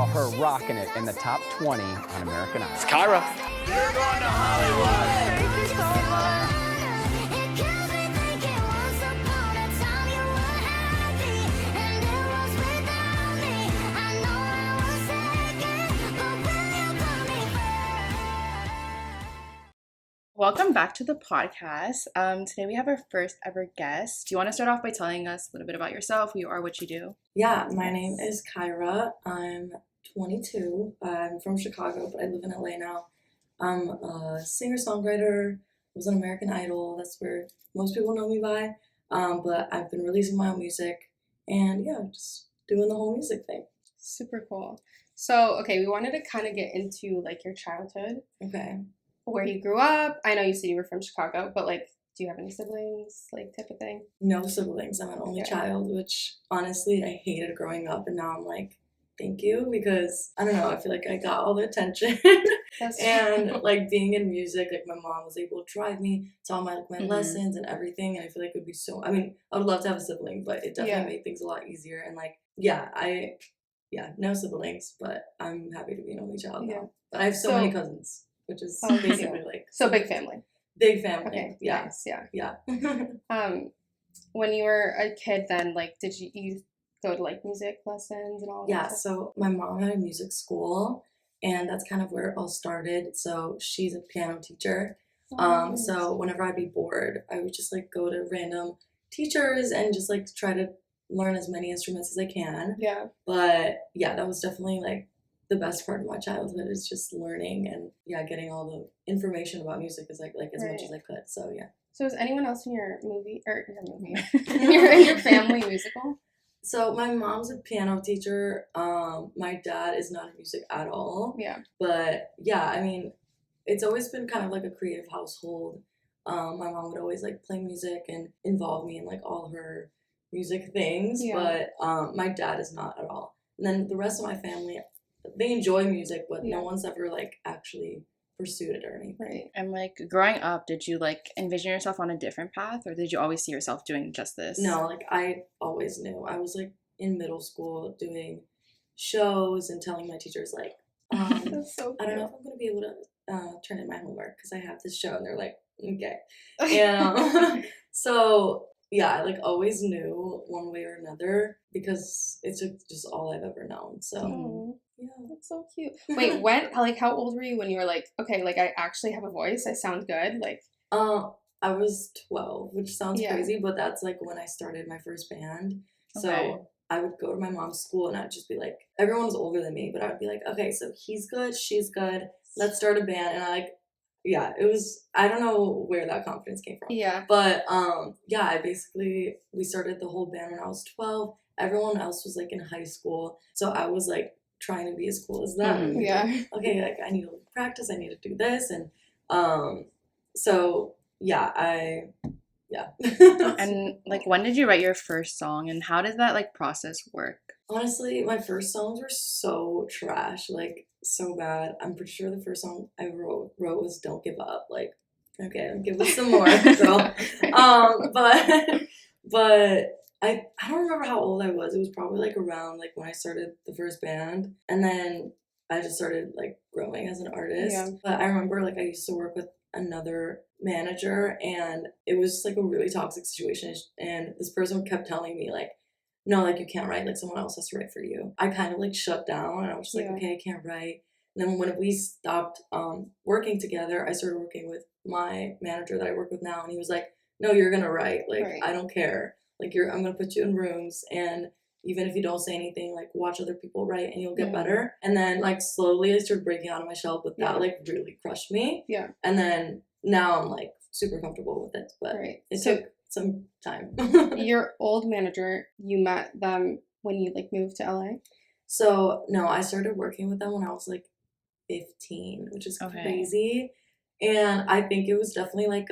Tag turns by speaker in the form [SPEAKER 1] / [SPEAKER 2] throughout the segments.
[SPEAKER 1] saw her rocking it in the top 20 on American Idol.
[SPEAKER 2] It's Kaeyra.
[SPEAKER 3] You're going to Hollywood.
[SPEAKER 4] Welcome back to the podcast. Today we have our first ever guest. Do you want to start off by telling us a little bit about yourself, who you are, what you do?
[SPEAKER 5] Yeah, my name is Kaeyra. I'm 22. I'm from Chicago, but I live in LA now. I'm a singer-songwriter. I was on American Idol. That's where most people know me by. But I've been releasing my own music and yeah, just doing the whole music thing.
[SPEAKER 4] Super cool. So, okay, we wanted to kind of get into like your childhood.
[SPEAKER 5] Okay.
[SPEAKER 4] Where you grew up. I know you said you were from Chicago, but like, do you have any siblings, like type of thing?
[SPEAKER 5] No siblings. I'm an only child, which honestly I hated growing up, and now I'm like, thank you, because I don't know, I feel like I got all the attention. And like being in music, like my mom was able to drive me to all my lessons and everything, and I feel like it would be so, I mean, I would love to have a sibling, but it definitely made things a lot easier. And like, no siblings, but I'm happy to be an only child now. But I have so many cousins, which is basically like
[SPEAKER 4] big family.
[SPEAKER 5] Big family.
[SPEAKER 4] Okay.
[SPEAKER 5] Yeah.
[SPEAKER 4] Nice. Yeah.
[SPEAKER 5] Yeah.
[SPEAKER 4] When you were a kid, then like, did you go to like music lessons and all that?
[SPEAKER 5] Yeah. So my mom had a music school, and that's kind of where it all started. So she's a piano teacher.
[SPEAKER 4] Nice.
[SPEAKER 5] So whenever I'd be bored, I would just like go to random teachers and just like try to learn as many instruments as I can.
[SPEAKER 4] Yeah.
[SPEAKER 5] But yeah, that was definitely like the best part of my childhood, is just learning and getting all the information about music as like as much as I could. So yeah.
[SPEAKER 4] So is anyone else in your in your family musical?
[SPEAKER 5] So my mom's a piano teacher. My dad is not in music at all.
[SPEAKER 4] Yeah.
[SPEAKER 5] But yeah, I mean, it's always been kind of like a creative household. My mom would always like play music and involve me in like all her music things.
[SPEAKER 4] Yeah.
[SPEAKER 5] But my dad is not at all. And then the rest of my family, they enjoy music, but no one's ever like actually pursued it or anything.
[SPEAKER 4] Right.
[SPEAKER 6] And like growing up, did you like envision yourself on a different path, or did you always see yourself doing just this?
[SPEAKER 5] No, like I always knew. I was like in middle school doing shows and telling my teachers like,
[SPEAKER 4] That's so
[SPEAKER 5] I don't know if I'm gonna be able to turn in my homework because I have this show, and they're like, okay. And so yeah, I like always knew one way or another, because it's just all I've ever known. So yeah,
[SPEAKER 4] that's so cute. Wait, how old were you when you were like, okay, like I actually have a voice, I sound good? Like,
[SPEAKER 5] I was 12, which sounds crazy, but that's like when I started my first band. So I would go to my mom's school, and I'd just be like, everyone was older than me, but I would be like, okay, so he's good, she's good, let's start a band. And it was, I don't know where that confidence came from.
[SPEAKER 4] Yeah.
[SPEAKER 5] But we started the whole band when I was 12. Everyone else was like in high school, so I was like trying to be as cool as them.
[SPEAKER 4] Yeah.
[SPEAKER 5] Okay, like I need to practice, I need to do this, and
[SPEAKER 6] And like, when did you write your first song, and how does that like process work?
[SPEAKER 5] Honestly, my first songs were so trash, like so bad. I'm pretty sure the first song I wrote was "Don't Give Up." Like, okay, give us some more, girl. But I don't remember how old I was. It was probably like around like when I started the first band, and then I just started like growing as an artist.
[SPEAKER 4] Yeah.
[SPEAKER 5] But I remember like I used to work with another manager, and it was just like a really toxic situation, and this person kept telling me like, no, like you can't write, like someone else has to write for you. I kind of like shut down, and I was just like, okay, I can't write. And then when we stopped working together, I started working with my manager that I work with now, and he was like, no, you're gonna write, like I don't care, like I'm gonna put you in rooms, and even if you don't say anything, like watch other people write and you'll get better. And then like slowly I started breaking out of my shell, but that like really crushed me.
[SPEAKER 4] Yeah.
[SPEAKER 5] And then now I'm like super comfortable with it, but it took some time.
[SPEAKER 4] Your old manager, you met them when you like moved to LA?
[SPEAKER 5] So no, I started working with them when I was like 15, which is crazy. And I think it was definitely like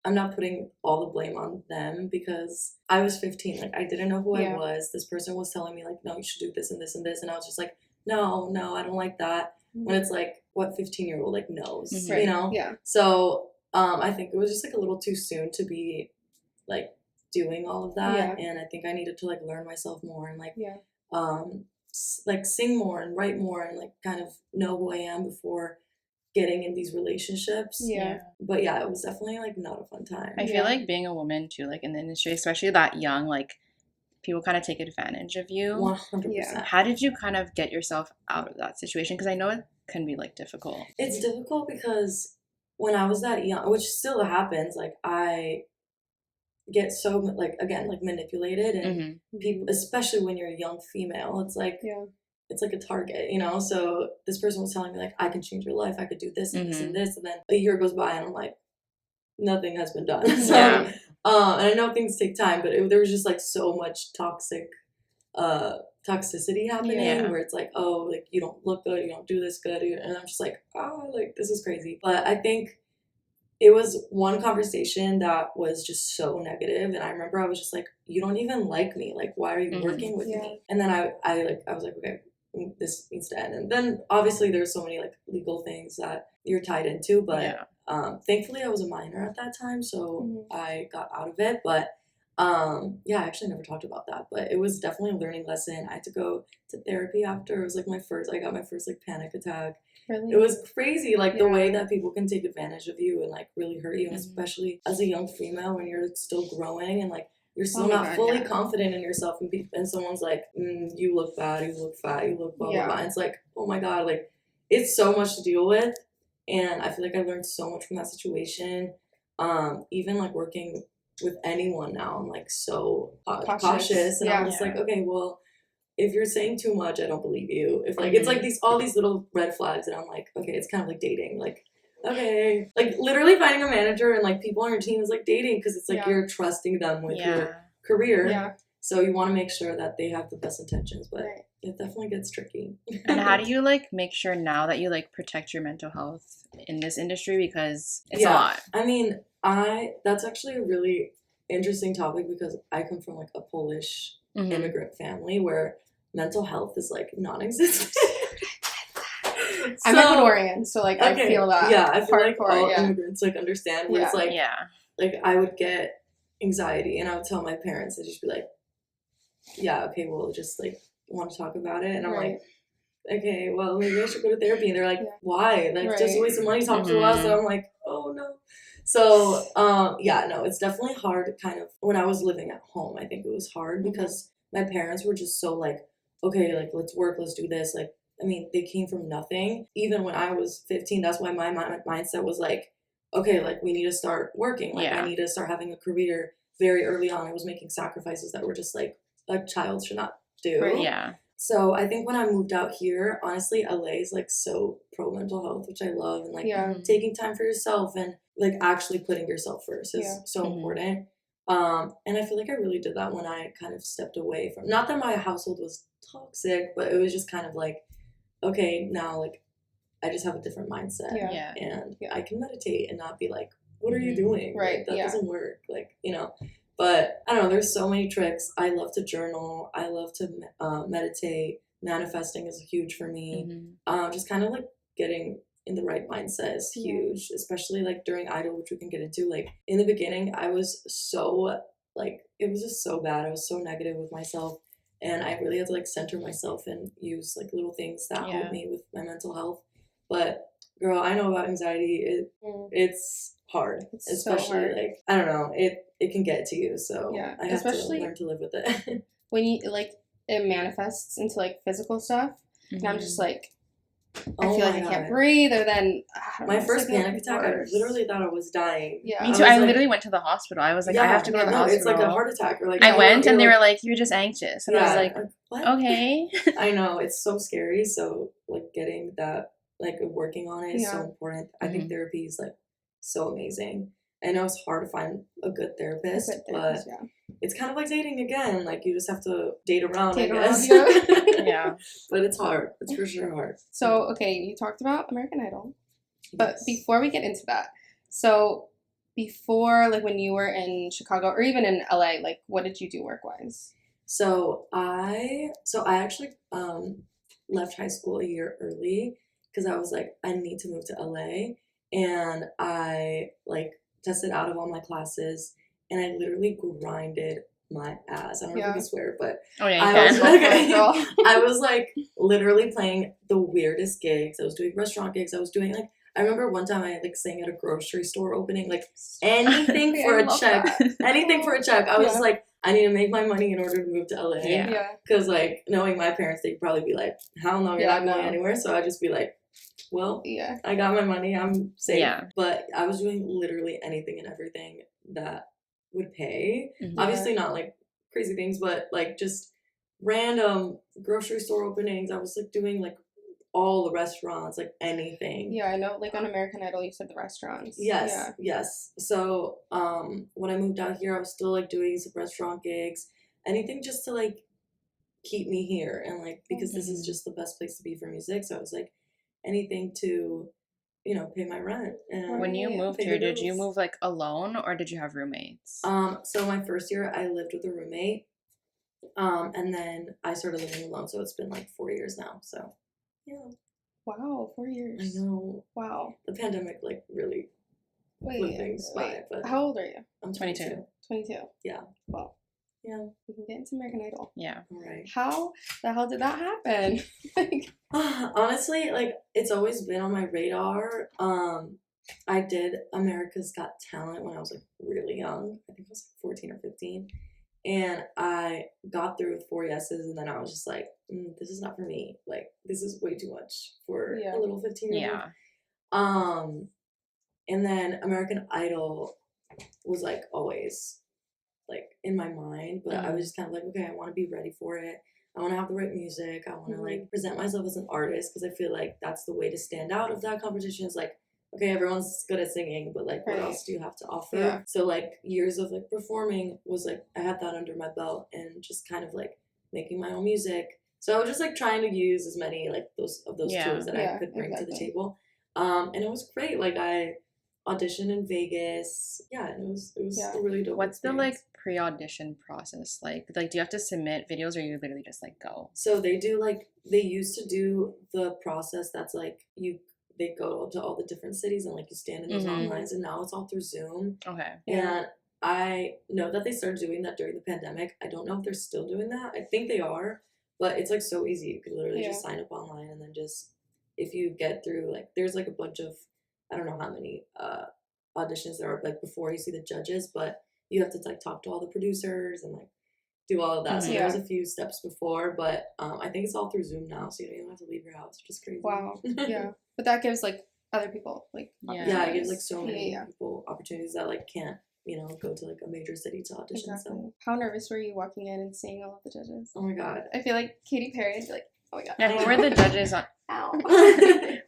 [SPEAKER 5] I'm not putting all the blame on them, because I was 15. Like I didn't know who I was. This person was telling me like, no, you should do this and this and this. And I was just like, no, I don't like that. When it's like, what 15-year-old like knows, you know?
[SPEAKER 4] Yeah.
[SPEAKER 5] So I think it was just like a little too soon to be like doing all of that. And I think I needed to like learn myself more and like like sing more and write more and like kind of know who I am before getting in these relationships.
[SPEAKER 6] Yeah.
[SPEAKER 5] But yeah, it was definitely like not a fun time.
[SPEAKER 6] I feel like being a woman too, like in the industry, especially that young, like people kind of take advantage of you.
[SPEAKER 5] 100%.
[SPEAKER 6] How did you kind of get yourself out of that situation? Because I know it can be like difficult.
[SPEAKER 5] It's difficult because when I was that young, which still happens, like I get so like again like manipulated, and people, especially when you're a young female, it's like it's like a target, you know. So this person was telling me like, I can change your life, I could do this and this and this, and then a year goes by and I'm like, nothing has been done. So and I know things take time, but there was just like so much toxicity happening where it's like, oh, like you don't look good, you don't do this good, and I'm just like, oh, like this is crazy. But I think it was one conversation that was just so negative, and I remember I was just like, you don't even like me, like why are you working with me? And then I was like, okay, this needs to end. And then obviously there's so many like legal things that you're tied into, but thankfully I was a minor at that time, so I got out of it. But I actually never talked about that, but it was definitely a learning lesson. I had to go to therapy after. It was like I got my first like panic attack.
[SPEAKER 6] Really?
[SPEAKER 5] It was crazy, like the way that people can take advantage of you and like really hurt you, and especially as a young female when you're still growing and like you're still not fully confident in yourself, and someone's like, you look bad, you look fat, you look blah blah blah. And it's like, oh my god, like it's so much to deal with, and I feel like I learned so much from that situation. Even like working with anyone now, I'm like so cautious, and I'm just like, okay, well, if you're saying too much, I don't believe you. If like it's like all these little red flags, and I'm like, okay, it's kind of like dating. Like, okay, like literally finding a manager and like people on your team is like dating, because it's like you're trusting them with your career. Yeah. So you want to make sure that they have the best intentions, but it definitely gets tricky.
[SPEAKER 6] And how do you like make sure now that you like protect your mental health in this industry, because it's a lot?
[SPEAKER 5] I mean, that's actually a really interesting topic, because I come from like a Polish immigrant family where mental health is like non-existent.
[SPEAKER 4] I'm Ecuadorian, so like I feel that.
[SPEAKER 5] Yeah, I feel like all immigrants like understand where it's like, like I would get anxiety and I would tell my parents, and just be like, yeah, okay, we'll just like want to talk about it, and I'm like, okay, well maybe I should go to therapy, and they're like, why? Like just a waste of money, talk to us. And I'm like, oh no. So no, it's definitely hard. Kind of when I was living at home, I think it was hard because my parents were just so like, okay, like let's work, let's do this. Like, I mean, they came from nothing. Even when I was 15, that's why my mindset was like, okay, like we need to start working. Like I need to start having a career very early on. I was making sacrifices that were just like a child should not do.
[SPEAKER 6] Right. Yeah.
[SPEAKER 5] So I think when I moved out here, honestly, LA is like so pro mental health, which I love, and like taking time for yourself and like actually putting yourself first is so important. And I feel like I really did that when I kind of stepped away from, not that my household was toxic, but it was just kind of like, okay, now like I just have a different mindset, and I can meditate and not be like, what are you doing?
[SPEAKER 4] Right.
[SPEAKER 5] Like, that doesn't work. Like, you know, but I don't know, there's so many tricks. I love to journal. I love to meditate. Manifesting is huge for me. Just kind of like getting in the right mindset is huge, especially like during Idol, which we can get into. Like in the beginning, I was so like, it was just so bad. I was so negative with myself, and I really had to like center myself and use like little things that help me with my mental health. But girl, I know about anxiety. It's hard, especially so hard. Like, I don't know, it can get to you. So I have to learn to live with it.
[SPEAKER 4] When you like, it manifests into like physical stuff, and I'm just like, I feel like I can't breathe, or then
[SPEAKER 5] my first panic attack, I literally thought I was dying.
[SPEAKER 6] Yeah, me too. I literally went to the hospital. I was like, I have to go to the hospital.
[SPEAKER 5] It's like a heart attack, or like
[SPEAKER 6] I went, and they were like, you're just anxious, and I was like,
[SPEAKER 5] what?
[SPEAKER 6] Okay.
[SPEAKER 5] I know, it's so scary. So like getting that, like working on it is so important. I think therapy is like so amazing. I know it's hard to find a good therapist, but it's kind of like dating again. Like you just have to date around, I guess.
[SPEAKER 6] Yeah.
[SPEAKER 5] But it's hard. It's for sure hard.
[SPEAKER 4] So, okay, you talked about American Idol. But before we get into that, so before, like when you were in Chicago or even in LA, like what did you do work-wise?
[SPEAKER 5] So I actually left high school a year early because I was like, I need to move to LA. And I like tested out of all my classes, and I literally grinded my ass. I don't know if
[SPEAKER 4] Yeah.
[SPEAKER 5] I can swear, but
[SPEAKER 6] Oh yeah,
[SPEAKER 5] I
[SPEAKER 6] you
[SPEAKER 5] was
[SPEAKER 6] can.
[SPEAKER 5] like,
[SPEAKER 4] Girl.
[SPEAKER 5] I was like literally playing the weirdest gigs. I was doing restaurant gigs. I was doing like, I remember one time I like sang at a grocery store opening, like anything
[SPEAKER 4] Yeah,
[SPEAKER 5] for
[SPEAKER 4] I
[SPEAKER 5] a
[SPEAKER 4] love
[SPEAKER 5] check,
[SPEAKER 4] that.
[SPEAKER 5] anything for a check. I was
[SPEAKER 4] Yeah.
[SPEAKER 5] like, I need to make my money in order to move to LA.
[SPEAKER 6] Yeah.
[SPEAKER 4] Yeah.
[SPEAKER 5] Because like knowing my parents, they'd probably be like, hell no, you're
[SPEAKER 4] Yeah,
[SPEAKER 5] not going
[SPEAKER 4] no.
[SPEAKER 5] anywhere. So I'd just be like, well,
[SPEAKER 4] Yeah.
[SPEAKER 5] I got my money, I'm safe.
[SPEAKER 6] Yeah.
[SPEAKER 5] But I was doing literally anything and everything that would pay.
[SPEAKER 6] Mhm.
[SPEAKER 5] Obviously not like crazy things, but like just random grocery store openings. I was like doing like all the restaurants, like anything.
[SPEAKER 4] Yeah, I know. Like on American Idol, you said the restaurants.
[SPEAKER 5] Yes,
[SPEAKER 4] Yeah.
[SPEAKER 5] yes. So when I moved out here, I was still like doing some restaurant gigs, anything just to like keep me here and like because this is
[SPEAKER 6] Mhm.
[SPEAKER 5] just the best place to be for music. So I was like anything to, you know, pay my rent and
[SPEAKER 6] When you
[SPEAKER 4] Yeah.
[SPEAKER 6] moved
[SPEAKER 5] pay the
[SPEAKER 6] here, did you
[SPEAKER 5] bills.
[SPEAKER 6] move like alone or did you have roommates?
[SPEAKER 5] So my first year I lived with a roommate. And then I started living alone, so it's been like 4 years now. So yeah.
[SPEAKER 4] Wow, 4 years.
[SPEAKER 5] I know.
[SPEAKER 4] Wow.
[SPEAKER 5] The pandemic like really
[SPEAKER 4] Wait,
[SPEAKER 5] flipped things by,
[SPEAKER 4] wait.
[SPEAKER 5] but
[SPEAKER 4] How old are you?
[SPEAKER 5] I'm
[SPEAKER 6] 22.
[SPEAKER 5] 22.
[SPEAKER 4] 22.
[SPEAKER 5] Yeah.
[SPEAKER 4] Well,
[SPEAKER 5] Yeah.
[SPEAKER 4] we can get into American Idol.
[SPEAKER 6] Yeah.
[SPEAKER 5] All right.
[SPEAKER 4] How the hell did that happen? Like,
[SPEAKER 5] Honestly, like it's always been on my radar. I did America's Got Talent when I was like really young. I think I was like 14 or 15. And I got through with 4 yeses, and then I was just like, this is not for me. Like, this is way too much for
[SPEAKER 4] Yeah.
[SPEAKER 5] a little 15-year-old.
[SPEAKER 6] Yeah.
[SPEAKER 5] And then American Idol was like always like in my mind, but I was just kind of like, okay, I want to be ready for it. I want to have the right music. I want to like present myself as an artist because I feel like that's the way to stand out of that competition. Is like, okay, everyone's good at singing, but like, what
[SPEAKER 4] Right.
[SPEAKER 5] else do you have to offer?
[SPEAKER 4] Yeah.
[SPEAKER 5] So like years of like performing was like I had that under my belt and just kind of like making my own music. So I was just like trying to use as many like those
[SPEAKER 6] Yeah.
[SPEAKER 5] tools that I
[SPEAKER 4] Yeah,
[SPEAKER 5] could bring to the
[SPEAKER 4] exactly.
[SPEAKER 5] table. And it was great. Like I auditioned in Vegas. Yeah, and it was
[SPEAKER 4] Yeah.
[SPEAKER 5] a really dope.
[SPEAKER 6] What's the like
[SPEAKER 5] experience.
[SPEAKER 6] pre-audition process like? Like, do you have to submit videos or you literally just like go?
[SPEAKER 5] So they do like they used to do the process that's like they go to all the different cities and like you stand in those long
[SPEAKER 6] Mhm.
[SPEAKER 5] lines, and now it's all through Zoom.
[SPEAKER 6] Okay.
[SPEAKER 4] Yeah.
[SPEAKER 5] And I know that they started doing that during the pandemic. I don't know if they're still doing that. I think they are, but it's like so easy. You could literally just sign up online and then just if you get through like there's like a bunch of I don't know how many auditions there are like before you see the judges, but you have to like talk to all the producers and like do all of that. So
[SPEAKER 4] Mhm.
[SPEAKER 5] there's a few steps before, but I think it's all through Zoom now, so you don't even have to leave your house, which is crazy.
[SPEAKER 4] wow. Yeah. But that gives like other people like
[SPEAKER 6] Yeah.
[SPEAKER 5] Yeah, it gives like so
[SPEAKER 4] Yeah,
[SPEAKER 5] many
[SPEAKER 4] yeah.
[SPEAKER 5] people opportunities that like can't, you know, go to like a major city to audition.
[SPEAKER 4] Exactly.
[SPEAKER 5] So
[SPEAKER 4] How nervous were you walking in and seeing all of the judges?
[SPEAKER 5] oh my god.
[SPEAKER 4] I feel like Katy Perry would be like, oh my god.
[SPEAKER 6] Yeah, who were the judges on
[SPEAKER 4] Ow.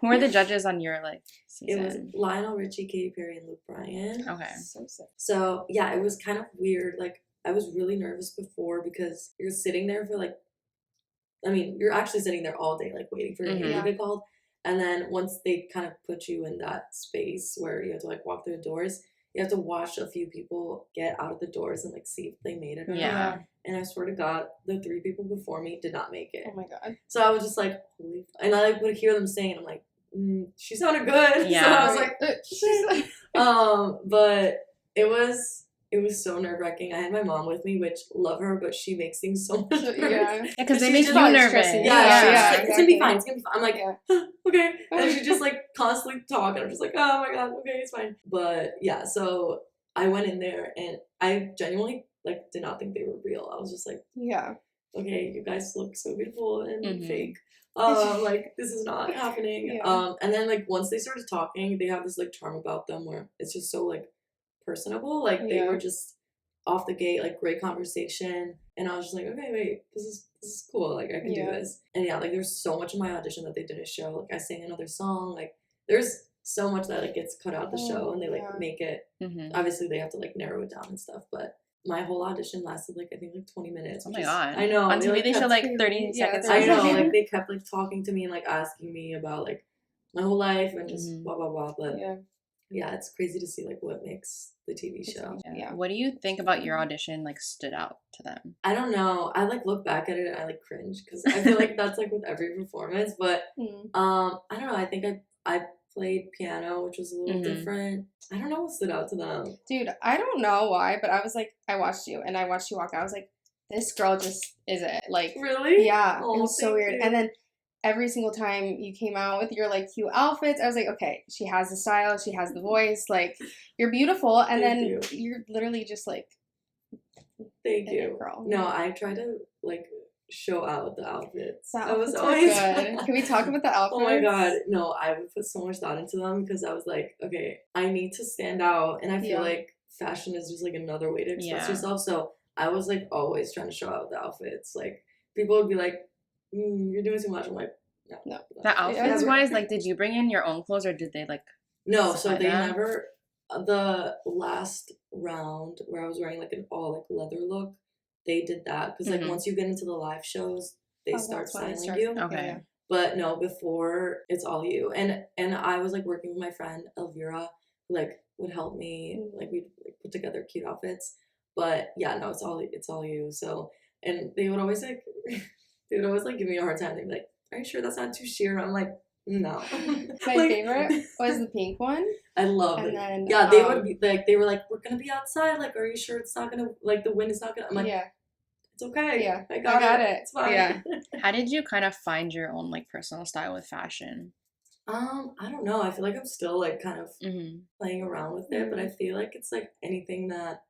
[SPEAKER 6] who were the judges on your like
[SPEAKER 5] It was
[SPEAKER 6] season?
[SPEAKER 5] Lionel Richie, Katy Perry, and Luke Bryan.
[SPEAKER 6] Okay.
[SPEAKER 4] So sick.
[SPEAKER 5] So yeah, it was kind of weird. Like I was really nervous before because you're sitting there for like, I mean, you're actually sitting there all day, like waiting for your name
[SPEAKER 6] Mhm.
[SPEAKER 5] to get called. And then once they kind of put you in that space where you have to like walk through the doors, you have to watch a few people get out of the doors and like see if they made it or not.
[SPEAKER 6] Yeah.
[SPEAKER 5] And I swear to God, the 3 people before me did not make it.
[SPEAKER 4] Oh my god.
[SPEAKER 5] So I was just like, holy, and I like would hear them sing, and I'm like, she sounded good.
[SPEAKER 6] Yeah.
[SPEAKER 5] So I was like,
[SPEAKER 4] She's
[SPEAKER 5] but it was so nerve wracking. I had my mom with me, which love her, but she makes things so much worse.
[SPEAKER 4] yeah.
[SPEAKER 6] Yeah, because they
[SPEAKER 5] She's
[SPEAKER 6] make
[SPEAKER 5] just
[SPEAKER 6] you
[SPEAKER 4] probably
[SPEAKER 6] nervous.
[SPEAKER 4] stressing.
[SPEAKER 5] Yeah,
[SPEAKER 4] Yeah,
[SPEAKER 5] she's
[SPEAKER 4] yeah,
[SPEAKER 5] like, it's gonna be
[SPEAKER 4] exactly.
[SPEAKER 5] fine. It's gonna be fine. I'm like,
[SPEAKER 4] Yeah.
[SPEAKER 5] okay. And she just like constantly talk, and I'm just like, oh my god, okay, it's fine. But yeah, so I went in there, and I genuinely like did not think they were real. I was just like,
[SPEAKER 4] Yeah.
[SPEAKER 5] okay, you guys look so beautiful and
[SPEAKER 6] Mhm.
[SPEAKER 5] fake. Like this is not happening.
[SPEAKER 4] Yeah.
[SPEAKER 5] And then like once they started talking, they have this like charm about them where it's just so like personable. Like they
[SPEAKER 4] Yeah.
[SPEAKER 5] were just off the gate, like great conversation. And I was just like, okay, wait, this is cool. Like I can
[SPEAKER 4] Yeah.
[SPEAKER 5] do this. And yeah, like there's so much in my audition that they didn't show. Like I sang another song. Like there's so much that like gets cut out of the
[SPEAKER 4] Oh,
[SPEAKER 5] show, and they like
[SPEAKER 4] yeah.
[SPEAKER 5] make it.
[SPEAKER 6] Mhm.
[SPEAKER 5] Obviously, they have to like narrow it down and stuff, but. My whole audition lasted like I think like 20 minutes.
[SPEAKER 6] Oh
[SPEAKER 5] which
[SPEAKER 6] my
[SPEAKER 5] is-
[SPEAKER 6] god.
[SPEAKER 5] I know.
[SPEAKER 6] On TV
[SPEAKER 5] like,
[SPEAKER 6] they show
[SPEAKER 5] kept-
[SPEAKER 6] like 30
[SPEAKER 4] Yeah,
[SPEAKER 6] seconds.
[SPEAKER 5] I
[SPEAKER 6] of
[SPEAKER 5] know,
[SPEAKER 6] it.
[SPEAKER 5] like they kept like talking to me and like asking me about like my whole life and just
[SPEAKER 6] Mhm.
[SPEAKER 5] blah blah blah. But
[SPEAKER 4] Yeah.
[SPEAKER 5] yeah, it's crazy to see like what makes the TV show.
[SPEAKER 4] Yeah.
[SPEAKER 6] What do you think about your audition like stood out to them?
[SPEAKER 5] I don't know. I like look back at it and I like cringe because I feel like that's like with every performance. But
[SPEAKER 4] Hmm.
[SPEAKER 5] I don't know. I think I played piano, which was a little different. I don't know what stood out to them.
[SPEAKER 4] Dude, I don't know why, but I was like, I watched you and I watched you walk out. I was like, this girl just is it. Like,
[SPEAKER 5] Really?
[SPEAKER 4] yeah,
[SPEAKER 5] Oh,
[SPEAKER 4] it was so
[SPEAKER 5] thank
[SPEAKER 4] weird.
[SPEAKER 5] you.
[SPEAKER 4] And then every single time you came out with your like cute outfits, I was like, okay, she has the style, she has the voice, like you're beautiful. And
[SPEAKER 5] Thank
[SPEAKER 4] then you're literally just like,
[SPEAKER 5] Thank
[SPEAKER 4] an
[SPEAKER 5] you.
[SPEAKER 4] it girl.
[SPEAKER 5] No, I try to like show out the outfits.
[SPEAKER 4] The
[SPEAKER 5] I was
[SPEAKER 4] outfits are
[SPEAKER 5] always
[SPEAKER 4] good. Can we talk about the outfits?
[SPEAKER 5] Oh my god, no, I would put so much thought into them because I was like, okay, I need to stand out, and I feel
[SPEAKER 4] Yeah.
[SPEAKER 5] like fashion is just like another way to express
[SPEAKER 6] Yeah.
[SPEAKER 5] yourself. So I was like always trying to show out the outfits. Like people would be like, "You're doing too much." I'm like, no.
[SPEAKER 6] The outfits
[SPEAKER 4] Never.
[SPEAKER 6] wise, like, did you bring in your own clothes or did they like?
[SPEAKER 5] No, so
[SPEAKER 6] supply
[SPEAKER 5] they
[SPEAKER 6] them?
[SPEAKER 5] never. The last round where I was wearing like an all like leather look, they did that because like
[SPEAKER 6] Mhm.
[SPEAKER 5] once you get into the live shows, they
[SPEAKER 4] Oh,
[SPEAKER 5] start
[SPEAKER 4] that's when it
[SPEAKER 5] styling
[SPEAKER 4] starts.
[SPEAKER 5] you.
[SPEAKER 6] Okay.
[SPEAKER 4] Yeah.
[SPEAKER 5] But no, before it's all you. And I was like working with my friend Elvira, who like would help me. Like we'd like, put together cute outfits. But yeah, no, it's all you. So and they would always like give me a hard time. They'd be like, "Are you sure that's not too sheer?" I'm like, no.
[SPEAKER 4] My
[SPEAKER 5] Like-
[SPEAKER 4] favorite was the pink one.
[SPEAKER 5] I love
[SPEAKER 4] And
[SPEAKER 5] it.
[SPEAKER 4] then
[SPEAKER 5] Yeah, they would be like they were like, "We're gonna be outside. Like, are you sure it's not gonna like the wind is not gonna?" I'm like,
[SPEAKER 4] yeah.
[SPEAKER 5] "It's okay.
[SPEAKER 4] Yeah,
[SPEAKER 5] I got it. It's fine."
[SPEAKER 4] Yeah.
[SPEAKER 6] How did you kind of find your own like personal style with fashion?
[SPEAKER 5] I don't know. I feel like I'm still like kind of
[SPEAKER 6] Mm-hmm.
[SPEAKER 5] playing around with it, but I feel like it's like anything that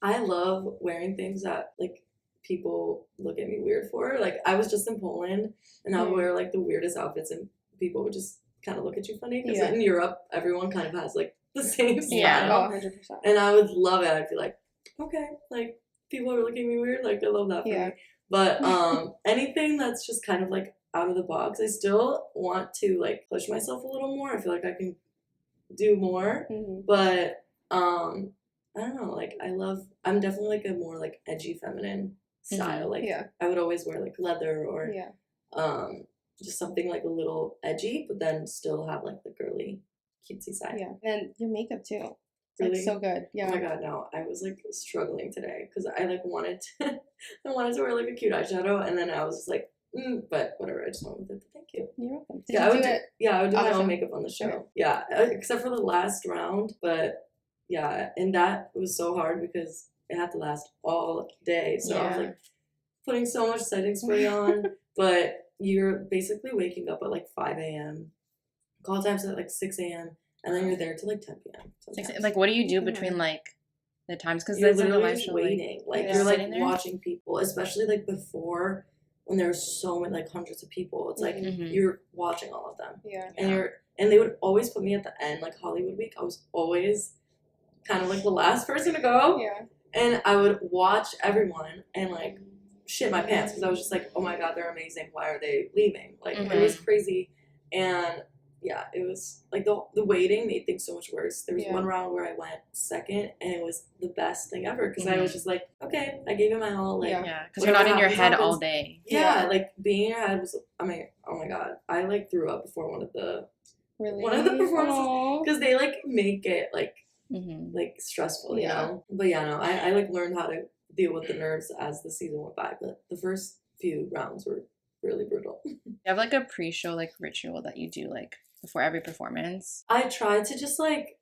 [SPEAKER 5] I love wearing things that like people look at me weird for. Like I was just in Poland and I would wear like the weirdest outfits and people would just kind of look at you funny because
[SPEAKER 4] Yeah.
[SPEAKER 5] in Europe everyone kind of has like the same style.
[SPEAKER 6] Yeah.
[SPEAKER 4] Oh, 100%.
[SPEAKER 5] And I would love it. I'd be like, okay, like people are looking at me weird. Like I love that for
[SPEAKER 4] Yeah.
[SPEAKER 5] me. But anything that's just kind of like out of the box, I still want to like push myself a little more. I feel like I can do more.
[SPEAKER 4] Mhm.
[SPEAKER 5] But I don't know. Like I'm definitely like a more like edgy feminine style. Like
[SPEAKER 4] Yeah.
[SPEAKER 5] I would always wear like leather or
[SPEAKER 4] Yeah.
[SPEAKER 5] just something like a little edgy, but then still have like the girly cutesy side.
[SPEAKER 4] Yeah. And your makeup too. It's
[SPEAKER 5] Really?
[SPEAKER 4] like so good. Yeah.
[SPEAKER 5] Oh my god, no! I was like struggling today because I like wanted to, I wanted to wear like a cute eyeshadow, and then I was just like, but whatever. I just went with it. But thank you.
[SPEAKER 4] You're welcome. Did
[SPEAKER 5] Yeah,
[SPEAKER 4] you
[SPEAKER 5] I would
[SPEAKER 4] do it?
[SPEAKER 5] Yeah, I would do
[SPEAKER 4] on
[SPEAKER 5] my
[SPEAKER 4] the
[SPEAKER 5] own
[SPEAKER 4] show?
[SPEAKER 5] makeup on the show.
[SPEAKER 4] Okay.
[SPEAKER 5] Yeah, except for the last round, but yeah, and that was so hard because it had to last all day. So I was
[SPEAKER 6] Yeah.
[SPEAKER 5] like putting so much setting spray on, but you're basically waking up at like 5 a.m. Call times at like 6 a.m. and then you're there till like 10 p.m. sometimes.
[SPEAKER 6] Like, what do you do
[SPEAKER 4] Mhm.
[SPEAKER 6] between like the times? Because
[SPEAKER 5] You're
[SPEAKER 6] there's in the
[SPEAKER 5] literally
[SPEAKER 6] live
[SPEAKER 5] just
[SPEAKER 6] show, like,
[SPEAKER 5] waiting. Like
[SPEAKER 4] Yeah.
[SPEAKER 5] you're like
[SPEAKER 6] sitting there?
[SPEAKER 5] watching people, especially like before when there were so many like hundreds of people. It's like
[SPEAKER 6] Mhm.
[SPEAKER 5] you're watching all of them.
[SPEAKER 4] Yeah.
[SPEAKER 5] And they would always put me at the end, like Hollywood Week. I was always kind of like the last person to go.
[SPEAKER 4] Yeah.
[SPEAKER 5] And I would watch everyone and like shit my pants because I was just like, oh my god, they're amazing. Why are they leaving? Like it was crazy. And yeah, it was like the waiting made things so much worse. There was
[SPEAKER 4] Yeah.
[SPEAKER 5] one round where I went second and it was the best thing ever because I was just like, okay, I gave it my all. Like,
[SPEAKER 4] Yeah.
[SPEAKER 6] Yeah, because you're not in
[SPEAKER 5] whatever
[SPEAKER 6] your
[SPEAKER 5] happens,
[SPEAKER 6] head
[SPEAKER 5] happens.
[SPEAKER 6] all day.
[SPEAKER 5] Yeah,
[SPEAKER 4] Yeah.
[SPEAKER 5] like being in your head was, I mean, oh my god. I like threw up before one of the
[SPEAKER 4] Really?
[SPEAKER 5] performances
[SPEAKER 4] Aw.
[SPEAKER 5] because they like make it like
[SPEAKER 6] Mm-hmm.
[SPEAKER 5] stressful, you
[SPEAKER 4] Yeah.
[SPEAKER 5] know. But yeah, no, I like learned how to deal with the nerves as the season went by. But the first few rounds were really brutal.
[SPEAKER 6] You have like a pre-show like ritual that you do like before every performance.
[SPEAKER 5] I tried to just like,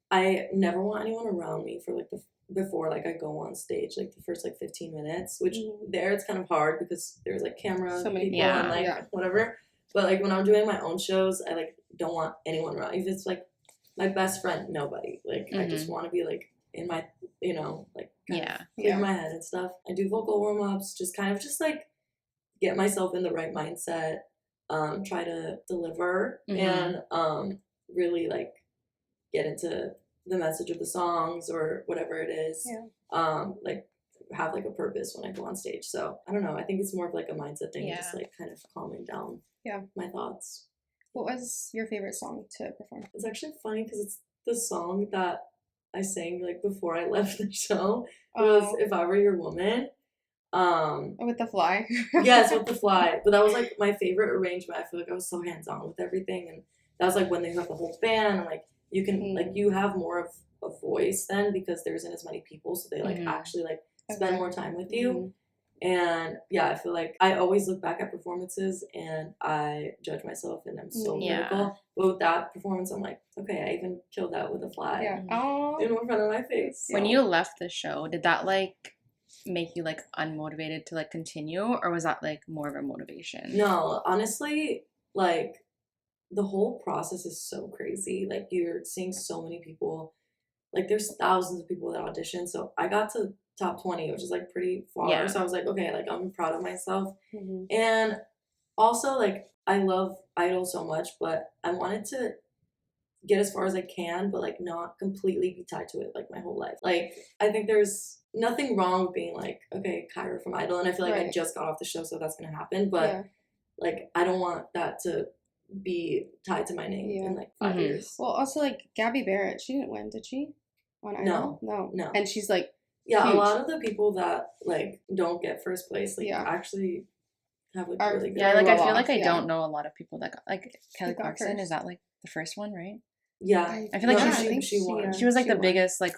[SPEAKER 5] I never want anyone around me for like before like I go on stage like the first like 15 minutes, which there it's kind of hard because there's like camera
[SPEAKER 4] So many
[SPEAKER 5] people
[SPEAKER 6] people.
[SPEAKER 5] and like
[SPEAKER 4] Yeah.
[SPEAKER 5] whatever. But like when I'm doing my own shows, I like don't want anyone around. If it's like my best friend, nobody. Like I just want to be like in my, you know, like kind of clear
[SPEAKER 4] Yeah.
[SPEAKER 5] my head and stuff. I do vocal warm ups, just kind of just like get myself in the right mindset. Try to deliver and really like get into the message of the songs or whatever it is.
[SPEAKER 4] Yeah.
[SPEAKER 5] Like have like a purpose when I go on stage. So I don't know. I think it's more of like a mindset thing, just like kind of calming down my thoughts.
[SPEAKER 4] What was your favorite song to perform?
[SPEAKER 5] It's actually funny because it's the song that I sang like before I left the show. It was If I Were Your Woman.
[SPEAKER 4] With the fly.
[SPEAKER 5] Yes, with the fly. But that was like my favorite arrangement. I feel like I was so hands on with everything, and that was like when they have the whole band and like you can like you have more of a voice then because there isn't as many people, so they like actually like spend more time with you. And yeah, I feel like I always look back at performances and I judge myself and I'm so
[SPEAKER 6] Yeah.
[SPEAKER 5] critical. But with that performance, I'm like, okay, I even killed that with a fly
[SPEAKER 4] Yeah. Oh.
[SPEAKER 5] in front of my face.
[SPEAKER 6] When
[SPEAKER 5] So-
[SPEAKER 6] you left the show, did that like make you like unmotivated to like continue, or was that like more of a motivation?
[SPEAKER 5] No, honestly, like the whole process is so crazy. Like you're seeing so many people. Like there's thousands of people that audition. So I got to top 20, which is like pretty far.
[SPEAKER 6] Yeah.
[SPEAKER 5] So I was like, okay, like I'm proud of myself.
[SPEAKER 4] Mhm.
[SPEAKER 5] And also like I love Idol so much, but I wanted to get as far as I can, but like not completely be tied to it like my whole life. Like I think there's nothing wrong with being like, okay, Kaeyra from Idol, and I feel like I
[SPEAKER 4] Right.
[SPEAKER 5] just got off the show, so that's gonna happen. But
[SPEAKER 4] Yeah.
[SPEAKER 5] like I don't want that to be tied to my name
[SPEAKER 4] Yeah.
[SPEAKER 5] in like 5
[SPEAKER 6] Mhm.
[SPEAKER 5] years.
[SPEAKER 4] Well, also like Gabby Barrett, she didn't win, did she? On Idol? No. And she's like,
[SPEAKER 5] Yeah,
[SPEAKER 4] huge.
[SPEAKER 5] a lot of the people that like don't get first place like
[SPEAKER 4] Yeah.
[SPEAKER 5] actually have like
[SPEAKER 4] Are-
[SPEAKER 5] really good.
[SPEAKER 6] Yeah, like I
[SPEAKER 4] well
[SPEAKER 6] feel like
[SPEAKER 4] off,
[SPEAKER 6] I
[SPEAKER 4] yeah.
[SPEAKER 6] don't know a lot of people that got like Kelly
[SPEAKER 4] got
[SPEAKER 6] Clarkson.
[SPEAKER 4] first.
[SPEAKER 6] Is that like the first one, right?
[SPEAKER 5] Yeah,
[SPEAKER 6] I feel like
[SPEAKER 5] No,
[SPEAKER 6] she's-
[SPEAKER 4] I think
[SPEAKER 5] she won.
[SPEAKER 6] She was like
[SPEAKER 4] she
[SPEAKER 6] the
[SPEAKER 4] won.
[SPEAKER 6] biggest like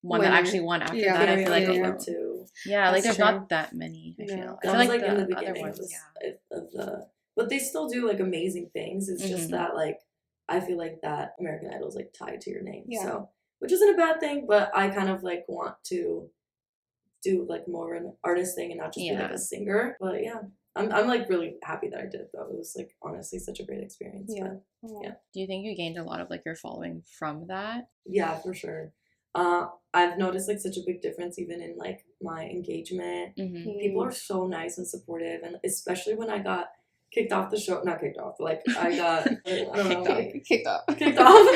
[SPEAKER 6] one that
[SPEAKER 4] Winner.
[SPEAKER 6] actually won after
[SPEAKER 4] Yeah.
[SPEAKER 6] that. I
[SPEAKER 5] Very
[SPEAKER 6] feel like
[SPEAKER 5] winner
[SPEAKER 6] it,
[SPEAKER 5] too.
[SPEAKER 6] yeah, like
[SPEAKER 4] That's
[SPEAKER 6] there's
[SPEAKER 4] true.
[SPEAKER 6] not that many. I
[SPEAKER 4] No.
[SPEAKER 6] feel. I
[SPEAKER 5] That
[SPEAKER 6] feel
[SPEAKER 5] was
[SPEAKER 6] like
[SPEAKER 5] like in the
[SPEAKER 6] other
[SPEAKER 5] beginning
[SPEAKER 6] ones,
[SPEAKER 5] of, this,
[SPEAKER 6] yeah.
[SPEAKER 5] of the, but they still do like amazing things. It's just
[SPEAKER 6] Mhm.
[SPEAKER 5] that like I feel like that American Idol is like tied to your name,
[SPEAKER 4] Yeah.
[SPEAKER 5] so which isn't a bad thing. But I kind of like want to do like more an artist thing and not just be like
[SPEAKER 6] Yeah.
[SPEAKER 5] a singer. But yeah, I'm like really happy that I did though. It was like honestly such a great experience.
[SPEAKER 4] Yeah.
[SPEAKER 5] But
[SPEAKER 4] Oh.
[SPEAKER 5] Yeah.
[SPEAKER 6] Do you think you gained a lot of like your following from that?
[SPEAKER 5] yeah, for sure. I've noticed like such a big difference even in like my engagement.
[SPEAKER 6] Mm-hmm.
[SPEAKER 5] People are so nice and supportive, and especially when I got kicked off the show, not kicked off, but like I got I don't know, like
[SPEAKER 4] Kicked up.
[SPEAKER 5] kicked off.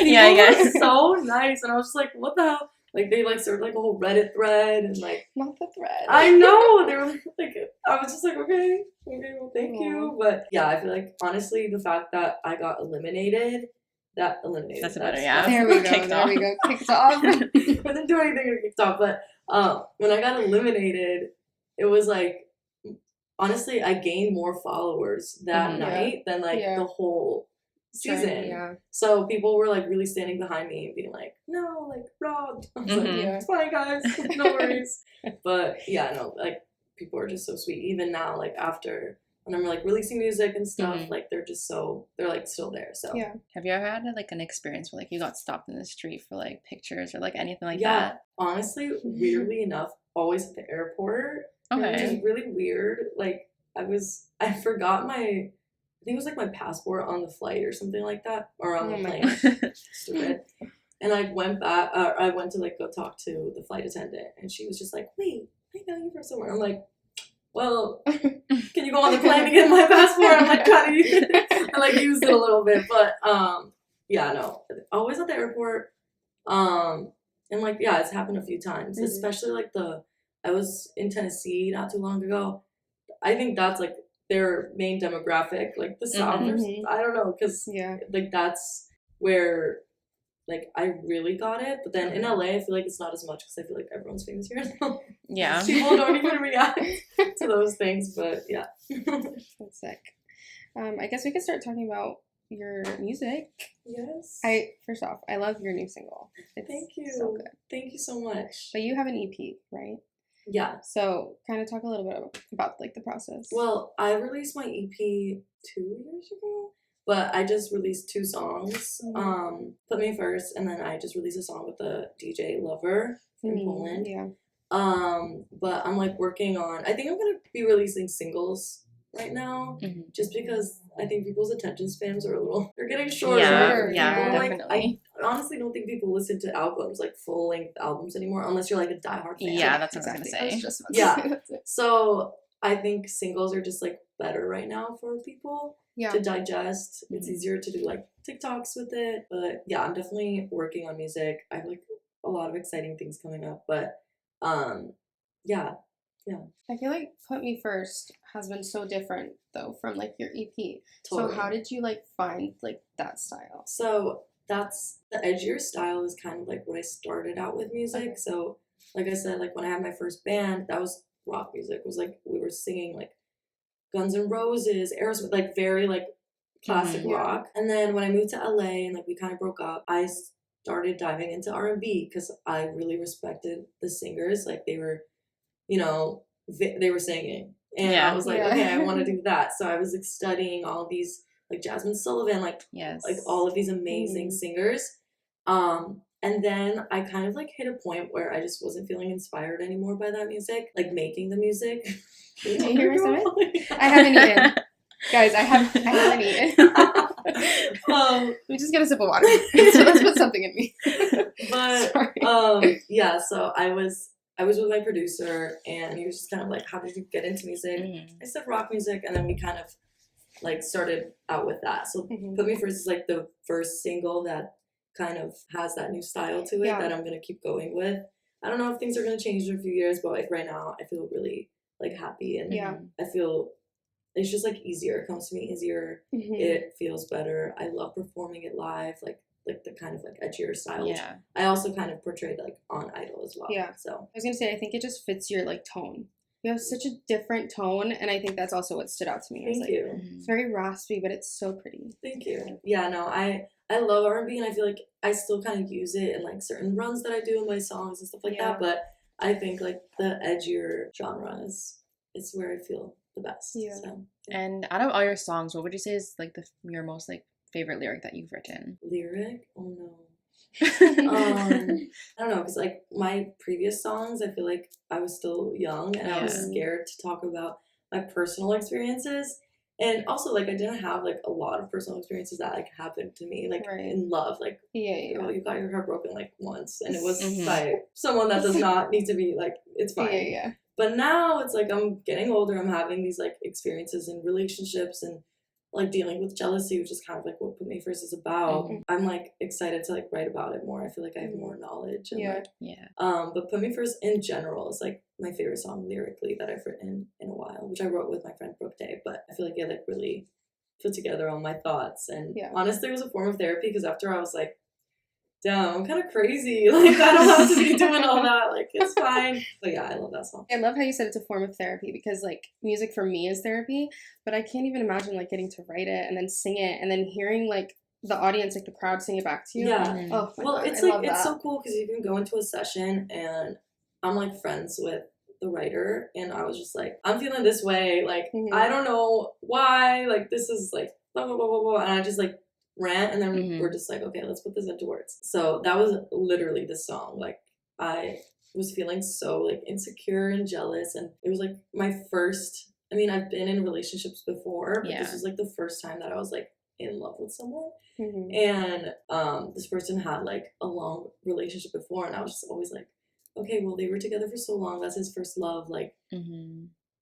[SPEAKER 6] Yeah, I
[SPEAKER 5] People were
[SPEAKER 6] guess.
[SPEAKER 5] so nice, and I was just like, what the hell? Like they like started like a whole Reddit thread, and like
[SPEAKER 4] Not the thread.
[SPEAKER 5] I know they were like I was just like okay, well thank you, but yeah, I feel like honestly the fact that I got eliminated, that eliminated.
[SPEAKER 6] That's better, yeah.
[SPEAKER 4] There we go.
[SPEAKER 6] Kicked
[SPEAKER 4] There
[SPEAKER 6] off.
[SPEAKER 4] we go. Kicked off.
[SPEAKER 5] I didn't do anything to get kicked off, but when I got eliminated, it was like honestly I gained more followers that
[SPEAKER 6] Mhm.
[SPEAKER 5] night than like
[SPEAKER 4] Yeah.
[SPEAKER 5] the whole season.
[SPEAKER 4] Yeah.
[SPEAKER 5] So people were like really standing behind me and being like, no, like robbed. I was like,
[SPEAKER 6] Mhm.
[SPEAKER 4] Yeah.
[SPEAKER 5] it's fine guys, no worries. But yeah, no, like people are just so sweet. Even now, like after when I'm like releasing music and stuff,
[SPEAKER 6] Mhm.
[SPEAKER 5] like they're like still there. So
[SPEAKER 4] Yeah.
[SPEAKER 6] Have you ever had like an experience where like you got stopped in the street for like pictures or like anything like
[SPEAKER 5] yeah,
[SPEAKER 6] that?
[SPEAKER 5] honestly, weirdly enough, always at the airport. Which
[SPEAKER 6] Okay.
[SPEAKER 5] is really weird. Like I forgot I think it was like my passport on the flight or something like that, or on
[SPEAKER 4] Oh
[SPEAKER 5] the
[SPEAKER 4] my
[SPEAKER 5] plane. Stupid. And I went back. I went to like go talk to the flight attendant, and she was just like, "Wait, I know you from somewhere." I'm like, "Well, can you go on the plane to get my passport?" I'm like trying to use it. I like used it a little bit, but yeah, no, always at the airport. And like yeah, it's happened a few times,
[SPEAKER 4] Mhm.
[SPEAKER 5] especially like I was in Tennessee not too long ago. I think that's like their main demographic, like the South.
[SPEAKER 4] Mhm.
[SPEAKER 5] I don't know, because
[SPEAKER 4] Yeah.
[SPEAKER 5] like that's where like I really got it. But then in LA, I feel like it's not as much because I feel like everyone's famous here. So
[SPEAKER 6] Yeah.
[SPEAKER 5] people don't even react to those things. But yeah,
[SPEAKER 4] That's sick. I guess we could start talking about your music.
[SPEAKER 5] yes.
[SPEAKER 4] First off, I love your new single. It's
[SPEAKER 5] Thank you.
[SPEAKER 4] so good.
[SPEAKER 5] Thank you so much.
[SPEAKER 4] But you have an EP, right?
[SPEAKER 5] Yeah.
[SPEAKER 4] So kind of talk a little bit about like the process.
[SPEAKER 5] Well, I released my EP 2 years ago, but I just released 2 songs.
[SPEAKER 4] Mhm.
[SPEAKER 5] Put Me First, and then I just released a song with the DJ Lover from
[SPEAKER 4] Mhm.
[SPEAKER 5] Poland.
[SPEAKER 4] Yeah.
[SPEAKER 5] But I'm like working on. I think I'm gonna be releasing singles right now,
[SPEAKER 6] Mhm.
[SPEAKER 5] just because I think people's attention spans are they're getting shorter.
[SPEAKER 6] Yeah,
[SPEAKER 4] yeah,
[SPEAKER 5] People, like,
[SPEAKER 6] definitely.
[SPEAKER 5] I honestly don't think people listen to albums, like full length albums anymore, unless you're like a diehard fan.
[SPEAKER 6] Yeah, that's what I was
[SPEAKER 4] Exactly.
[SPEAKER 6] gonna
[SPEAKER 4] I
[SPEAKER 6] say.
[SPEAKER 4] was just about
[SPEAKER 5] Yeah.
[SPEAKER 4] to say that's it.
[SPEAKER 5] So I think singles are just like better right now for people
[SPEAKER 4] Yeah.
[SPEAKER 5] to digest. It's
[SPEAKER 6] Mhm.
[SPEAKER 5] easier to do like TikToks with it. But yeah, I'm definitely working on music. I have like a lot of exciting things coming up. But yeah.
[SPEAKER 4] I feel like Put Me First has been so different though from like your EP.
[SPEAKER 5] Totally.
[SPEAKER 4] So how did you like find like that style?
[SPEAKER 5] So that's the edgier style is kind of like what I started out with music.
[SPEAKER 4] Okay.
[SPEAKER 5] So like I said, like when I had my first band, that was rock music. It was like we were singing like Guns N' Roses, Aerosmith, like very like classic
[SPEAKER 6] Mhm.
[SPEAKER 4] Yeah.
[SPEAKER 5] rock. And then when I moved to LA and like we kind of broke up, I started diving into R&B because I really respected the singers. Like they were, you know, they were singing. And
[SPEAKER 6] Yeah.
[SPEAKER 5] I was like,
[SPEAKER 4] Yeah.
[SPEAKER 5] okay, I want to do that. So I was like studying all these, like Jasmine Sullivan, like
[SPEAKER 6] Yes.
[SPEAKER 5] all of these amazing singers. And then I kind of like hit a point where I just wasn't feeling inspired anymore by that music, like making the music.
[SPEAKER 4] Do you hear my stomach? I haven't eaten. Guys, I haven't eaten. Let me just get a sip of water. So let's put something in me.
[SPEAKER 5] But
[SPEAKER 4] Sorry.
[SPEAKER 5] yeah, so I was with my producer, and he was just kind of like, how did you get into music? I said rock music, and then we kind of like started out with that. So Put Me First is like the first single that kind of has that new style to it that I'm gonna keep going with. I don't know if things are gonna change in a few years, but like right now I feel really like happy, and I feel it's just like easier. It comes to me easier. It feels better. I love performing it live, like the kind of like edgier style.
[SPEAKER 6] Yeah.
[SPEAKER 5] I also kind of portrayed like on Idol as well.
[SPEAKER 4] Yeah.
[SPEAKER 5] So
[SPEAKER 4] I was gonna say, I think it just fits your like tone. You have such a different tone, and I think that's also what stood out to me.
[SPEAKER 5] thank you.
[SPEAKER 4] It's very raspy, but it's so pretty.
[SPEAKER 5] Thank you. Yeah, no, I love R&B, and I feel like I still kind of use it in like certain runs that I do in my songs and stuff like that. But I think like the edgier genre is where I feel the best.
[SPEAKER 4] Yeah.
[SPEAKER 5] So,
[SPEAKER 6] And out of all your songs, what would you say is like your most like favorite lyric that you've written?
[SPEAKER 5] lyric? Oh no. I don't know, because like my previous songs, I feel like I was still young, and I was scared to talk about my personal experiences. And also, like, I didn't have like a lot of personal experiences that like happened to me, like in love. Like, oh, you got your heart broken like once, and it was by someone that does not need to be like, it's fine. But now it's like I'm getting older. I'm having these like experiences in relationships and like dealing with jealousy, which is kind of like what Put Me First is about. I'm like excited to like write about it more. I feel like I have more knowledge. And, but Put Me First in general is like my favorite song lyrically that I've written in a while, which I wrote with my friend Brooke Day. But I feel like it like really put together all my thoughts, and honestly, it was a form of therapy, because after I was like, damn, I'm kind of crazy. Like, I don't have to be doing all that. Like, it's fine. But yeah, I love that song.
[SPEAKER 4] I love how you said it's a form of therapy, because like music for me is therapy, but I can't even imagine like getting to write it and then sing it and then hearing like the audience, like the crowd sing it back to you.
[SPEAKER 5] Yeah.
[SPEAKER 4] Oh my God,
[SPEAKER 5] it's
[SPEAKER 4] I
[SPEAKER 5] like,
[SPEAKER 4] love
[SPEAKER 5] it's
[SPEAKER 4] that.
[SPEAKER 5] so cool, because you can go into a session, and I'm like friends with the writer, and I was just like, I'm feeling this way. Like, I don't know why. Like, this is like, blah, blah, blah, blah, blah. And I just like rant, and then we're just like, okay, let's put this into words. So that was literally the song. Like, I was feeling so like insecure and jealous, and it was like my first, I mean, I've been in relationships before, but this was like the first time that I was like in love with someone. And this person had like a long relationship before, and I was just always like, okay, well, they were together for so long, that's his first love, like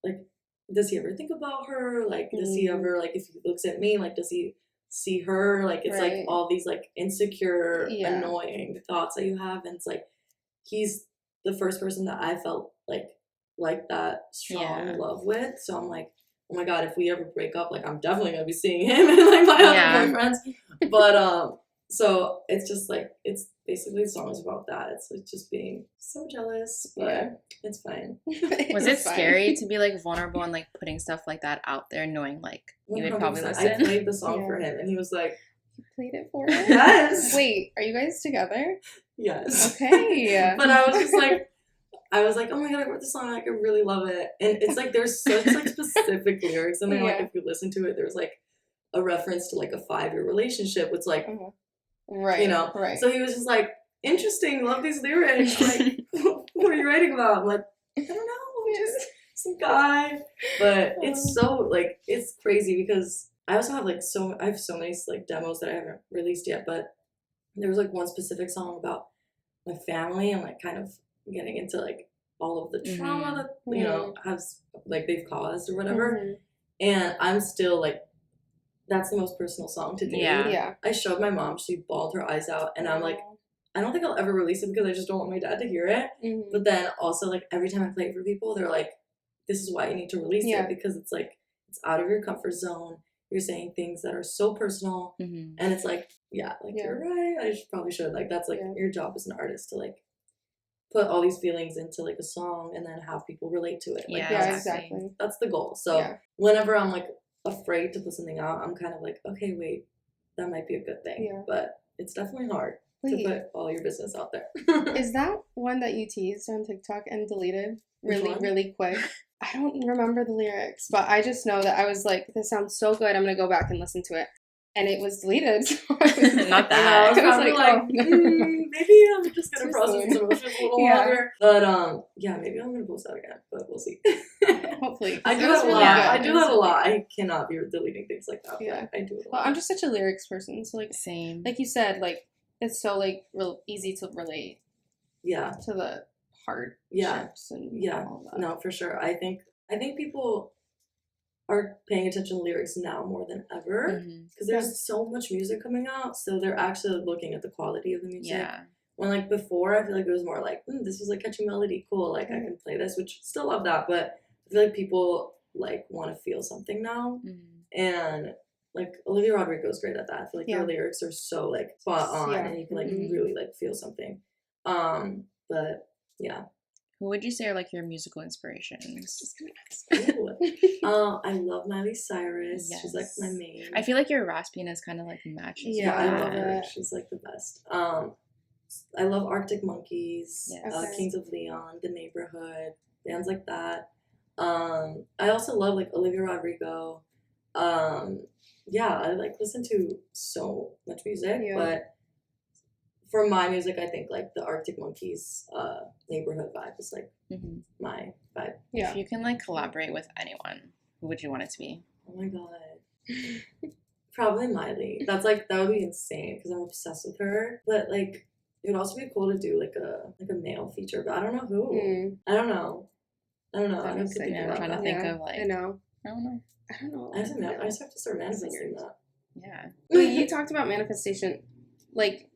[SPEAKER 5] like, does he ever think about her? Like, does he ever, like, if he looks at me, like, does he see her? Like, it's like all these like insecure, annoying thoughts that you have, and it's like he's the first person that I felt like that strong love with. So I'm like, oh my God, if we ever break up, like, I'm definitely gonna be seeing him and like my other boyfriends. But so it's just like, it's basically the song is about that. It's like just being so jealous, but it's fine.
[SPEAKER 6] Was it scary to be like vulnerable and like putting stuff like that out there, knowing like you would probably listen?
[SPEAKER 5] I played the song for him, and he was like,
[SPEAKER 4] you played it for him?
[SPEAKER 5] Yes.
[SPEAKER 4] Wait, are you guys together?
[SPEAKER 5] Yes.
[SPEAKER 4] Okay.
[SPEAKER 5] But I was just like, oh my God, I wrote this song, like, I really love it. And it's like, there's such like specific lyrics, and then like if you listen to it, there's like a reference to like a 5-year relationship. It's like,
[SPEAKER 4] right,
[SPEAKER 5] you know, so he was just like, interesting, love these lyrics. Like, what are you writing about? I'm like, I don't know, just some guy. But it's so like, it's crazy, because I also have like I have so many like demos that I haven't released yet, but there was like one specific song about my family, and like kind of getting into like all of the trauma that you know has like they've caused or whatever. And I'm still like, that's the most personal song to date. I showed my mom, she bawled her eyes out, and I'm like, I don't think I'll ever release it, because I just don't want my dad to hear it. But then also, like, every time I play it for people, they're like, this is why you need to release it, because it's like, it's out of your comfort zone. You're saying things that are so personal, and it's like, you're right, I probably should. Like, that's like your job as an artist, to like put all these feelings into like a song, and then have people relate to it. Like,
[SPEAKER 4] exactly.
[SPEAKER 5] That's the goal. So whenever I'm like afraid to put something out, I'm kind of like, okay, wait, that might be a good thing. But it's definitely hard to put all your business out there.
[SPEAKER 4] Is that one that you teased on TikTok and deleted really quick? I don't remember the lyrics, but I just know that I was like, this sounds so good. I'm gonna go back and listen to it. And it was deleted. So I was like,
[SPEAKER 6] Not that.
[SPEAKER 5] I was
[SPEAKER 4] I was
[SPEAKER 5] probably
[SPEAKER 4] like,
[SPEAKER 5] like,
[SPEAKER 4] oh, never mind.
[SPEAKER 5] maybe I'm just gonna
[SPEAKER 4] Too
[SPEAKER 5] process
[SPEAKER 4] soon.
[SPEAKER 5] these emotions a little
[SPEAKER 4] Yeah.
[SPEAKER 5] longer. But yeah, maybe I'm gonna post that again, but we'll see.
[SPEAKER 4] Hopefully.
[SPEAKER 5] I do
[SPEAKER 4] It was
[SPEAKER 5] that a
[SPEAKER 4] really
[SPEAKER 5] lot.
[SPEAKER 4] good.
[SPEAKER 5] I
[SPEAKER 4] It
[SPEAKER 5] do
[SPEAKER 4] was
[SPEAKER 5] that a
[SPEAKER 4] really
[SPEAKER 5] lot.
[SPEAKER 4] good.
[SPEAKER 5] I cannot be deleting things like that.
[SPEAKER 4] Yeah.
[SPEAKER 5] But I do it a
[SPEAKER 4] Well,
[SPEAKER 5] lot.
[SPEAKER 4] I'm just such a lyrics person, so like
[SPEAKER 6] Same.
[SPEAKER 4] you said, like it's so like real easy to relate
[SPEAKER 5] Yeah.
[SPEAKER 4] to the
[SPEAKER 5] Yeah.
[SPEAKER 4] hardships and
[SPEAKER 5] Yeah.
[SPEAKER 4] all that.
[SPEAKER 5] No, for sure. I think people are paying attention to lyrics now more than ever because there's so much music coming out, so they're actually looking at the quality of the music.
[SPEAKER 6] Yeah.
[SPEAKER 5] When like before, I feel like it was more like this was a catchy melody, cool, like I can play this, which still love that, but I feel like people like want to feel something now, and like Olivia Rodrigo's great at that. I feel like her lyrics are so like spot on, and you can like really like feel something. But yeah.
[SPEAKER 6] Who would you say are like your musical inspirations?
[SPEAKER 5] Ooh. I love Miley Cyrus.
[SPEAKER 6] Yes.
[SPEAKER 5] She's like my main.
[SPEAKER 6] I feel like your raspiness kind of like matches.
[SPEAKER 4] Yeah,
[SPEAKER 5] I love
[SPEAKER 6] that.
[SPEAKER 5] her. She's like the best. I love Arctic Monkeys,
[SPEAKER 6] Yes.
[SPEAKER 4] Okay.
[SPEAKER 5] Kings of Leon, The Neighborhood, bands like that. I also love like Olivia Rodrigo. Yeah, I like listen to so much music, but for my music, I think like the Arctic Monkeys Neighborhood vibe is like my vibe.
[SPEAKER 4] Yeah.
[SPEAKER 6] If you can like collaborate with anyone, who would you want it to be?
[SPEAKER 5] Oh my god. Probably Miley. That's like that would be insane because I'm obsessed with her. But like it would also be cool to do like a male feature, but I don't know who. I don't know. I don't
[SPEAKER 6] I'm
[SPEAKER 5] have to think about
[SPEAKER 6] trying to
[SPEAKER 5] that.
[SPEAKER 6] think of like
[SPEAKER 4] I know.
[SPEAKER 6] I don't know.
[SPEAKER 4] I don't know.
[SPEAKER 5] I just have to start manifesting that.
[SPEAKER 6] Yeah.
[SPEAKER 4] Well, you talked about manifestation, like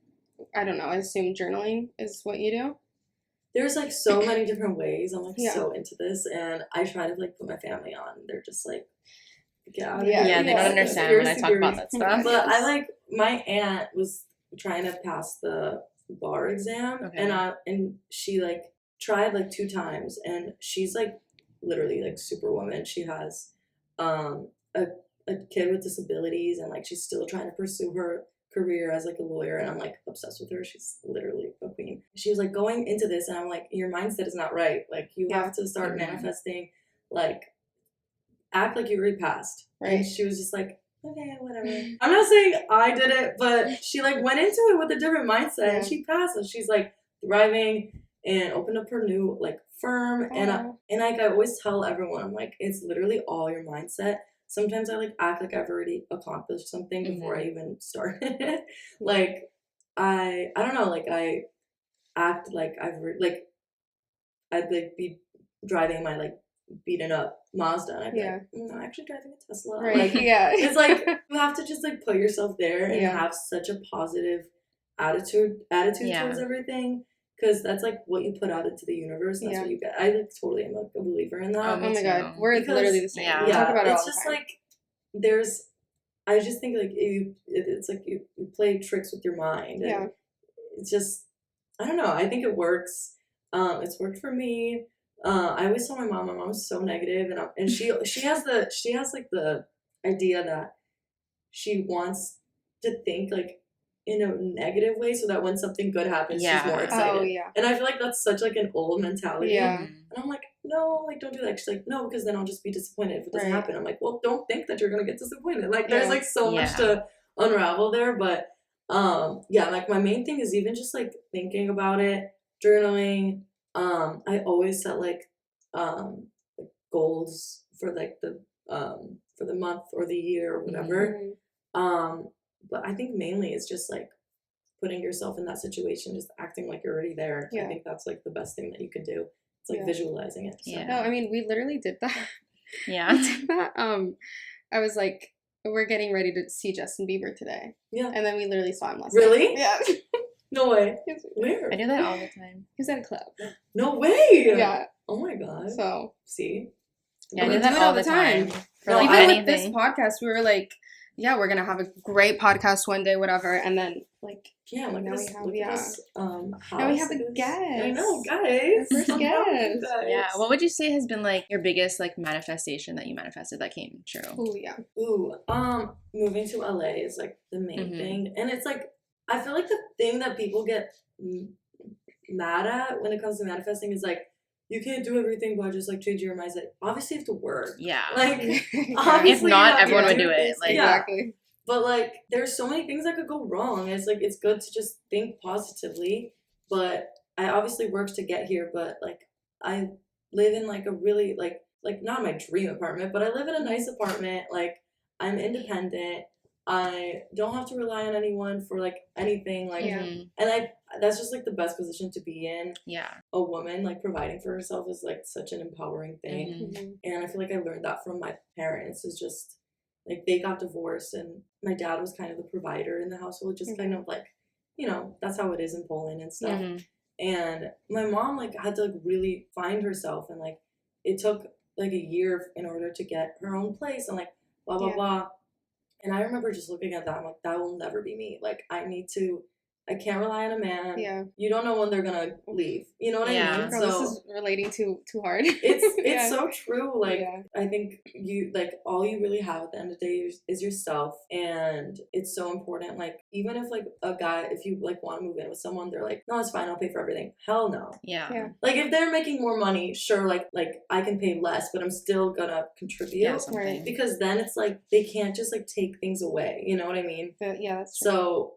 [SPEAKER 4] I don't know. I assume journaling is what you do.
[SPEAKER 5] There's like so many different ways. I'm like so into this, and I try to like put my family on. They're just like, get out of here.
[SPEAKER 6] Yeah, they don't understand when I talk about that stuff.
[SPEAKER 5] But I like my aunt was trying to pass the bar exam, and she like tried like 2 times, and she's like literally like superwoman. She has a kid with disabilities, and like she's still trying to pursue her career as like a lawyer, and I'm like obsessed with her. She's literally a queen. She was like going into this, and I'm like, your mindset is not right. Like you have to start manifesting, like act like you already passed.
[SPEAKER 4] Right.
[SPEAKER 5] And she was just like, okay, whatever. I'm not saying I did it, but she like went into it with a different mindset, and she passed, and she's like thriving and opened up her new like firm. And like I always tell everyone, I'm like, it's literally all your mindset. Sometimes I like act like I've already accomplished something before I even started. Like I don't know, like I act like I'd like be driving my like beaten up Mazda, and I'd be like, I'm actually driving a Tesla.
[SPEAKER 4] Right.
[SPEAKER 5] Like,
[SPEAKER 4] Yeah.
[SPEAKER 5] it's like you have to just like put yourself there and have such a positive attitude towards everything. Because that's like what you put out into the universe. And that's what you get. I like totally am like a believer in that.
[SPEAKER 4] Oh my god, we're literally the same.
[SPEAKER 6] Yeah.
[SPEAKER 4] We talk about it all
[SPEAKER 5] It's
[SPEAKER 4] the
[SPEAKER 5] just
[SPEAKER 4] time.
[SPEAKER 5] like I just think like it's like you play tricks with your mind. And it's just I don't know. I think it works. It's worked for me. I always tell my mom is so negative, and she has like the idea that she wants to think like in a negative way, so that when something good happens, she's more excited.
[SPEAKER 4] Oh yeah.
[SPEAKER 5] And I feel like that's such like an old mentality.
[SPEAKER 4] Yeah.
[SPEAKER 5] And I'm like, no, like don't do that. She's like, no, because then I'll just be disappointed if it doesn't happen. I'm like, well, don't think that you're gonna get disappointed. Like there's like so much to unravel there, but like my main thing is even just like thinking about it, journaling. I always set like goals for like for the month or the year or whatever. But I think mainly it's just like putting yourself in that situation, just acting like you're already there. I think that's like the best thing that you can do. It's like visualizing it. So.
[SPEAKER 4] No, I mean we literally did that.
[SPEAKER 6] Yeah.
[SPEAKER 4] We did that. I was like, we're getting ready to see Justin Bieber today. Yeah. And then we literally saw him last night.
[SPEAKER 5] Really?
[SPEAKER 4] Yeah.
[SPEAKER 5] No way. Where?
[SPEAKER 6] I do that all the time.
[SPEAKER 4] He was at a club.
[SPEAKER 5] No way.
[SPEAKER 4] Yeah.
[SPEAKER 5] Oh my god.
[SPEAKER 4] So
[SPEAKER 5] see.
[SPEAKER 6] Yeah, I do that all the time.
[SPEAKER 4] For like, even with this podcast, we were like, yeah, we're gonna have a great podcast one day, whatever, and then like now we have now we have a guest.
[SPEAKER 5] I know, guys.
[SPEAKER 4] Our first guest.
[SPEAKER 6] Yeah. What would you say has been like your biggest like manifestation that you manifested that came true?
[SPEAKER 4] Oh yeah.
[SPEAKER 5] Ooh, moving to LA is like the main thing, and it's like I feel like the thing that people get mad at when it comes to manifesting is like you can't do everything by just like changing your mind. Like, obviously you have to work.
[SPEAKER 6] Yeah.
[SPEAKER 5] Like,
[SPEAKER 6] If
[SPEAKER 5] obviously
[SPEAKER 6] not,
[SPEAKER 5] you have
[SPEAKER 6] everyone
[SPEAKER 5] to
[SPEAKER 6] would do it.
[SPEAKER 5] things-
[SPEAKER 6] Like,
[SPEAKER 5] yeah.
[SPEAKER 4] Exactly.
[SPEAKER 5] But like, there's so many things that could go wrong. It's like, it's good to just think positively. But I obviously worked to get here. But like, I live in like a really like not my dream apartment, but I live in a nice apartment. Like, I'm independent. I don't have to rely on anyone for like anything. Like,
[SPEAKER 4] Yeah.
[SPEAKER 5] and that's just like the best position to be in.
[SPEAKER 6] Yeah.
[SPEAKER 5] A woman like providing for herself is like such an empowering thing.
[SPEAKER 6] Mhm.
[SPEAKER 5] And I feel like I learned that from my parents. Is just like they got divorced and my dad was kind of the provider in the household, just kind of like, you know, that's how it is in Poland and stuff.
[SPEAKER 6] Mhm.
[SPEAKER 5] And my mom like had to like really find herself, and like it took like a year in order to get her own place and like blah blah
[SPEAKER 4] Yeah.
[SPEAKER 5] blah. And I remember just looking at that, I'm like, that will never be me. Like, I can't rely on a man.
[SPEAKER 4] Yeah.
[SPEAKER 5] You don't know when they're gonna leave. You know what I
[SPEAKER 6] Yeah.
[SPEAKER 5] mean?
[SPEAKER 4] Girl,
[SPEAKER 5] So
[SPEAKER 4] this is relating too hard.
[SPEAKER 5] it's
[SPEAKER 4] Yeah.
[SPEAKER 5] so true. Like,
[SPEAKER 4] Yeah.
[SPEAKER 5] I think you like all you really have at the end of the day is yourself, and it's so important. Like, even if like a guy, if you like want to move in with someone, they're like, no, it's fine, I'll pay for everything. Hell no.
[SPEAKER 6] Yeah.
[SPEAKER 4] Yeah.
[SPEAKER 5] Like, if they're making more money, sure, like I can pay less, but I'm still gonna contribute.
[SPEAKER 6] Yeah, something.
[SPEAKER 5] Because then it's like they can't just like take things away. You know what I mean?
[SPEAKER 4] But yeah, that's true.
[SPEAKER 5] So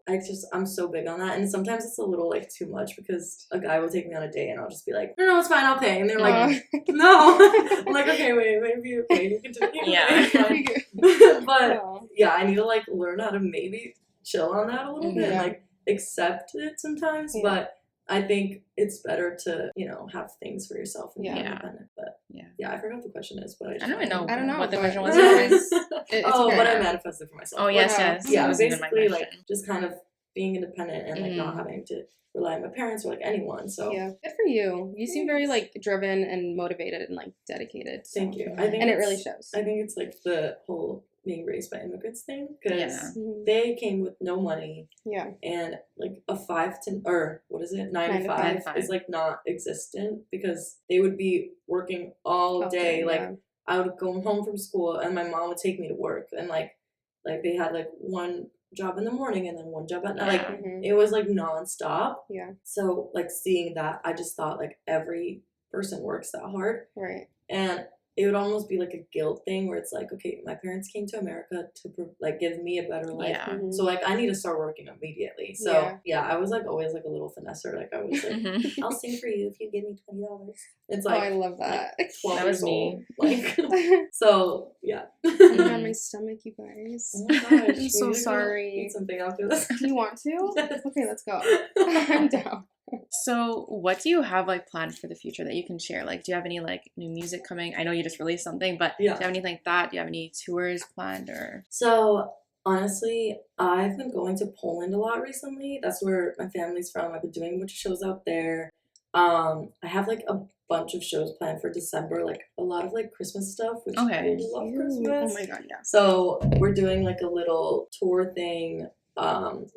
[SPEAKER 5] I'm so big on that, and sometimes it's a little like too much because a guy will take me on a date and I'll just be like, no, it's fine, I'll pay, and they're like, no. I'm like, okay, wait, maybe okay, you can do it.
[SPEAKER 6] Yeah.
[SPEAKER 5] But
[SPEAKER 4] Yeah.
[SPEAKER 5] yeah, I need to like learn how to maybe chill on that a little bit, and
[SPEAKER 4] Yeah.
[SPEAKER 5] like accept it sometimes.
[SPEAKER 4] Yeah.
[SPEAKER 5] But I think it's better to, you know, have things for yourself and be
[SPEAKER 4] Yeah.
[SPEAKER 5] independent. But
[SPEAKER 6] Yeah.
[SPEAKER 5] I forgot the question is, but
[SPEAKER 6] I don't even know.
[SPEAKER 4] I don't know
[SPEAKER 6] what the
[SPEAKER 4] but
[SPEAKER 6] question was.
[SPEAKER 4] it's
[SPEAKER 5] Oh,
[SPEAKER 4] okay.
[SPEAKER 5] but I manifested for myself.
[SPEAKER 6] Oh, yes,
[SPEAKER 4] Wow.
[SPEAKER 6] yes.
[SPEAKER 5] Yeah,
[SPEAKER 6] That was even my
[SPEAKER 5] basically like
[SPEAKER 6] question.
[SPEAKER 5] just kind of being independent and like not
[SPEAKER 6] Mhm.
[SPEAKER 5] having to rely on my parents or like anyone. So
[SPEAKER 4] Yeah. Good for you. You seem very like driven and motivated and like dedicated. So.
[SPEAKER 5] thank you. I think
[SPEAKER 4] And it
[SPEAKER 5] it's-
[SPEAKER 4] really shows.
[SPEAKER 5] I think it's like the whole being raised by immigrants thing, because
[SPEAKER 6] Yeah.
[SPEAKER 4] Mhm.
[SPEAKER 5] they came with no money,
[SPEAKER 4] Yeah.
[SPEAKER 5] and like a 9 to 5 is like not existent, because they would be working all day. Like,
[SPEAKER 4] yeah.
[SPEAKER 5] I would go home from school and my mom would take me to work, and like they had like one job in the morning and then one job at night. Like,
[SPEAKER 4] Mhm.
[SPEAKER 5] it was like nonstop.
[SPEAKER 4] Yeah.
[SPEAKER 5] So like seeing that, I just thought like every person works that hard,
[SPEAKER 4] Right.
[SPEAKER 5] and it would almost be like a guilt thing where it's like, okay, my parents came to America to like give me a better life.
[SPEAKER 6] Yeah.
[SPEAKER 4] Mhm.
[SPEAKER 5] So like I need to start working immediately. So
[SPEAKER 4] Yeah.
[SPEAKER 5] I was like always like a little finesser. Like I was like,
[SPEAKER 6] Mhm.
[SPEAKER 5] I'll sing for you if you give me $20. It's
[SPEAKER 4] Oh,
[SPEAKER 5] like
[SPEAKER 4] I love that.
[SPEAKER 5] 12
[SPEAKER 6] That was
[SPEAKER 5] years
[SPEAKER 6] me.
[SPEAKER 5] old. Like, so yeah.
[SPEAKER 4] Oh my god, my stomach, you guys.
[SPEAKER 5] Oh my gosh,
[SPEAKER 4] I'm
[SPEAKER 5] we need
[SPEAKER 4] so
[SPEAKER 5] to go
[SPEAKER 4] sorry.
[SPEAKER 5] Eat something after this.
[SPEAKER 4] Do you want to? Okay, let's go. I'm down.
[SPEAKER 6] So, what do you have like planned for the future that you can share? Like, do you have any like new music coming? I know you just released something, but
[SPEAKER 5] Yeah.
[SPEAKER 6] do you have anything like that? Do you have any tours planned or?
[SPEAKER 5] So honestly, I've been going to Poland a lot recently. That's where my family's from. I've been doing a bunch of shows out there. I have like a bunch of shows planned for December, like a lot of like Christmas stuff, which
[SPEAKER 6] Okay.
[SPEAKER 5] I love
[SPEAKER 4] Cute.
[SPEAKER 5] Christmas.
[SPEAKER 4] Oh my god, yeah.
[SPEAKER 5] So we're doing like a little tour thing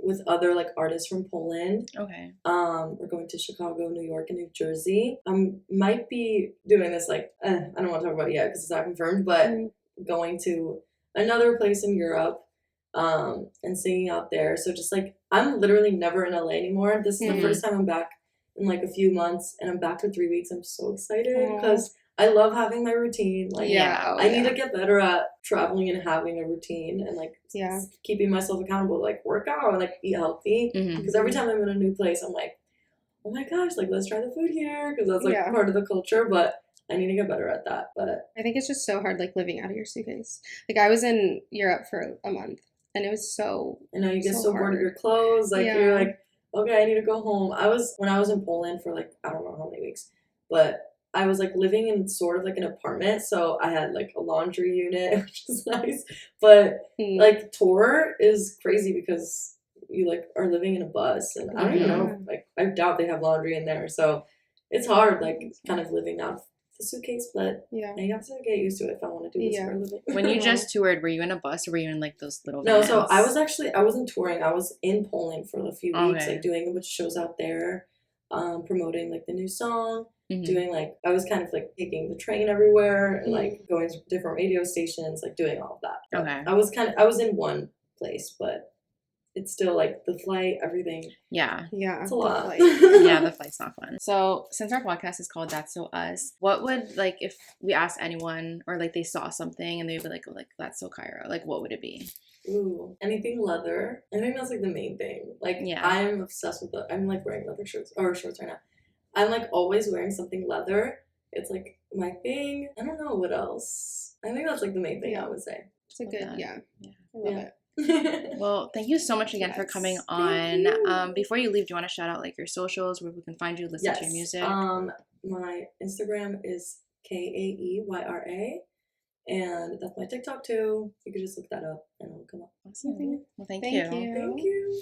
[SPEAKER 5] with other like artists from Poland.
[SPEAKER 6] Okay.
[SPEAKER 5] We're going to Chicago, New York, and New Jersey. Might be doing this like I don't want to talk about it yet because it's not confirmed, but
[SPEAKER 4] Mhm.
[SPEAKER 5] going to another place in Europe and singing out there. So just like I'm literally never in LA anymore. This is the
[SPEAKER 6] Mhm.
[SPEAKER 5] first time I'm back in like a few months, and I'm back for 3 weeks. I'm so excited
[SPEAKER 4] Aw.
[SPEAKER 5] because I love having my routine. Like,
[SPEAKER 4] Yeah. Oh,
[SPEAKER 5] I need
[SPEAKER 4] yeah.
[SPEAKER 5] to get better at traveling and having a routine and like
[SPEAKER 4] Yeah.
[SPEAKER 5] keeping myself accountable, to, like work out and like eat healthy.
[SPEAKER 6] Mhm.
[SPEAKER 5] Because every time I'm in a new place, I'm like, oh my gosh, like let's try the food here, because that's like
[SPEAKER 4] Yeah.
[SPEAKER 5] part of the culture. But I need to get better at that. But
[SPEAKER 4] I think it's just so hard, like living out of your suitcase. Like I was in Europe for a month, and it was so.
[SPEAKER 5] I know you get
[SPEAKER 4] So
[SPEAKER 5] so bored of
[SPEAKER 4] hard.
[SPEAKER 5] your clothes. Like
[SPEAKER 4] Yeah.
[SPEAKER 5] you're like, okay, I need to go home. When I was in Poland for like I don't know how many weeks, but I was like living in sort of like an apartment, so I had like a laundry unit, which is nice. But
[SPEAKER 4] Mm.
[SPEAKER 5] like tour is crazy because you like are living in a bus, and I don't even know.
[SPEAKER 4] Yeah.
[SPEAKER 5] Like I doubt they have laundry in there, so it's hard. Like kind of living out of the suitcase, but
[SPEAKER 4] Yeah.
[SPEAKER 5] I have to get used to it if I want to do this
[SPEAKER 4] Yeah.
[SPEAKER 5] for a living.
[SPEAKER 6] When you
[SPEAKER 4] Yeah.
[SPEAKER 6] just toured, were you in a bus or were you in like those little?
[SPEAKER 5] No, so
[SPEAKER 6] vans?
[SPEAKER 5] I wasn't touring. I was in Poland for a few weeks,
[SPEAKER 6] Okay.
[SPEAKER 5] like doing a bunch of shows out there, promoting like the new song,
[SPEAKER 6] Mhm.
[SPEAKER 5] doing like I was kind of like taking the train everywhere and
[SPEAKER 4] Mhm.
[SPEAKER 5] like going to different radio stations, like doing all of that. But
[SPEAKER 6] Okay.
[SPEAKER 5] I was in one place, but it's still like the flight, everything.
[SPEAKER 6] Yeah.
[SPEAKER 4] Yeah.
[SPEAKER 5] It's a lot.
[SPEAKER 4] Like,
[SPEAKER 6] Yeah, the flight's not fun. So since our podcast is called That's So Us, what would, like, if we asked anyone or like they saw something and they'd be like, oh, like that's so Kaeyra, like what would it be?
[SPEAKER 5] Ooh, anything leather. I think that's like the main thing. Like,
[SPEAKER 6] Yeah.
[SPEAKER 5] I'm obsessed with I'm like wearing leather shorts right now. I'm like always wearing something leather. It's like my thing. I don't know what else. I think that's like the main thing I would say.
[SPEAKER 4] it's a
[SPEAKER 6] Love
[SPEAKER 4] good,
[SPEAKER 6] that.
[SPEAKER 4] yeah.
[SPEAKER 6] Yeah.
[SPEAKER 4] I love
[SPEAKER 5] Yeah.
[SPEAKER 4] it.
[SPEAKER 6] Well, thank you so much again for
[SPEAKER 4] Yes.
[SPEAKER 6] coming
[SPEAKER 5] Thank
[SPEAKER 6] on.
[SPEAKER 5] you.
[SPEAKER 6] Before you leave, do you want to shout out like your socials where we can find you, listen to your music?
[SPEAKER 5] My Instagram is Kaeyra, and that's my TikTok too. You could just look that up and it'll come up.
[SPEAKER 6] Awesome. Well, thank
[SPEAKER 4] Thank
[SPEAKER 6] you.
[SPEAKER 4] you.
[SPEAKER 5] Thank you.